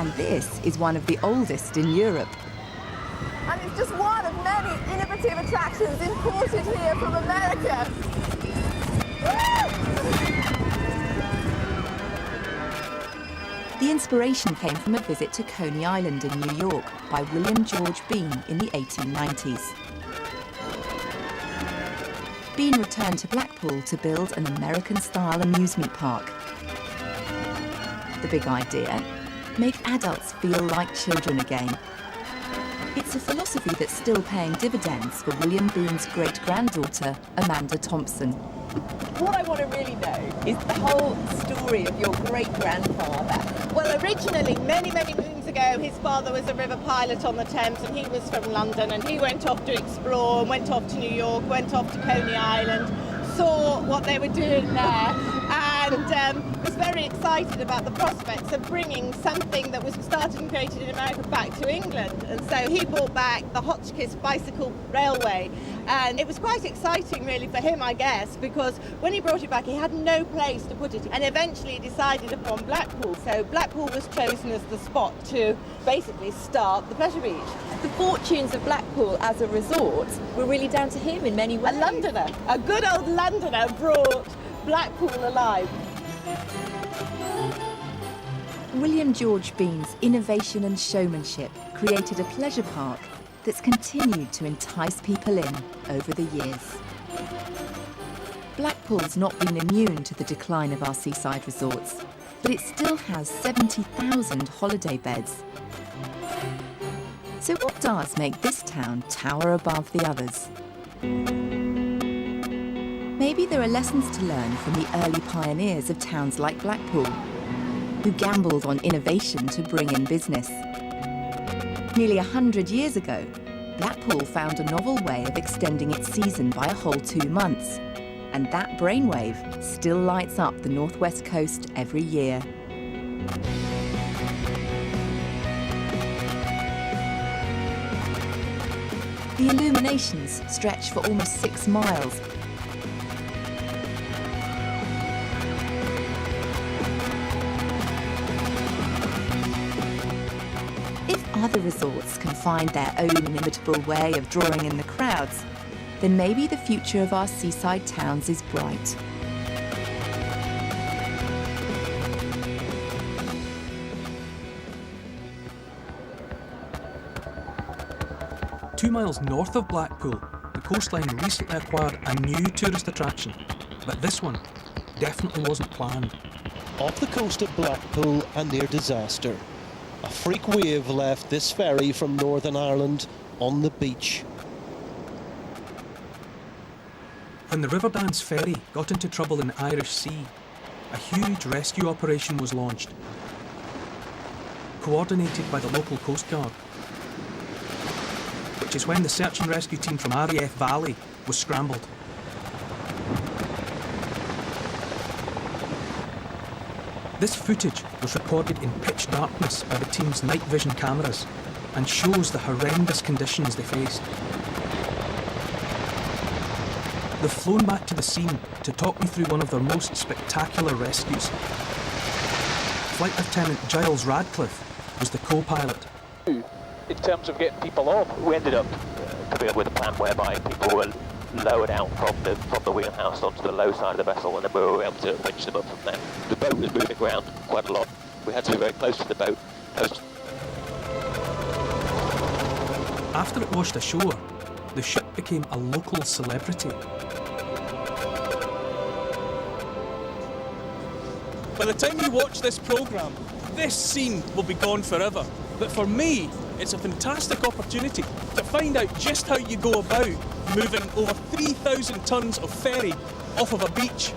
And this is one of the oldest in Europe. And it's just one of many innovative attractions imported here from America. The inspiration came from a visit to Coney Island in New York by William George Bean in the 1890s. Bean returned to Blackpool to build an American-style amusement park. The big idea? Make adults feel like children again. It's a philosophy that's still paying dividends for William Bean's great-granddaughter, Amanda Thompson. What I want to really know is the whole story of your great-grandfather. Well, originally, many moons ago, his father was a river pilot on the Thames, and he was from London, and he went off to explore, and went off to New York, went off to Coney Island, saw what they were doing there, and was very excited about the prospects of bringing something that was started and created in America back to England. And so he brought back the Hotchkiss Bicycle Railway, and it was quite exciting really for him, I guess, because when he brought it back he had no place to put it, and eventually he decided upon Blackpool. So Blackpool was chosen as the spot to basically start the pleasure beach. The fortunes of Blackpool as a resort were really down to him in many ways. A Londoner, a good old Londoner, brought Blackpool alive. William George Bean's innovation and showmanship created a pleasure park that's continued to entice people in over the years. Blackpool's not been immune to the decline of our seaside resorts, but it still has 70,000 holiday beds. So what does make this town tower above the others? Maybe there are lessons to learn from the early pioneers of towns like Blackpool, who gambled on innovation to bring in business. Nearly 100 years ago, Blackpool found a novel way of extending its season by a whole 2 months, and that brainwave still lights up the northwest coast every year. The illuminations stretch for almost 6 miles. If other resorts can find their own inimitable way of drawing in the crowds, then maybe the future of our seaside towns is bright. Two miles north of Blackpool, the coastline recently acquired a new tourist attraction, but this one definitely wasn't planned. Off the coast of Blackpool and near disaster, a freak wave left this ferry from Northern Ireland on the beach. When the Riverdance ferry got into trouble in the Irish Sea, a huge rescue operation was launched, coordinated by the local Coast Guard, which is when the search and rescue team from RAF Valley was scrambled. This footage was recorded in pitch darkness by the team's night vision cameras and shows the horrendous conditions they faced. They've flown back to the scene to talk me through one of their most spectacular rescues. Flight Lieutenant Giles Radcliffe was the co-pilot. In terms of getting people off, we ended up coming up with a plan whereby people were lowered out from the wheelhouse onto the low side of the vessel, and then we were able to winch them up from there. The boat was moving around quite a lot. We had to be very close to the boat. After it washed ashore, the ship became a local celebrity. By the time you watch this programme, this scene will be gone forever. But for me, it's a fantastic opportunity to find out just how you go about moving over 3,000 tonnes of ferry off of a beach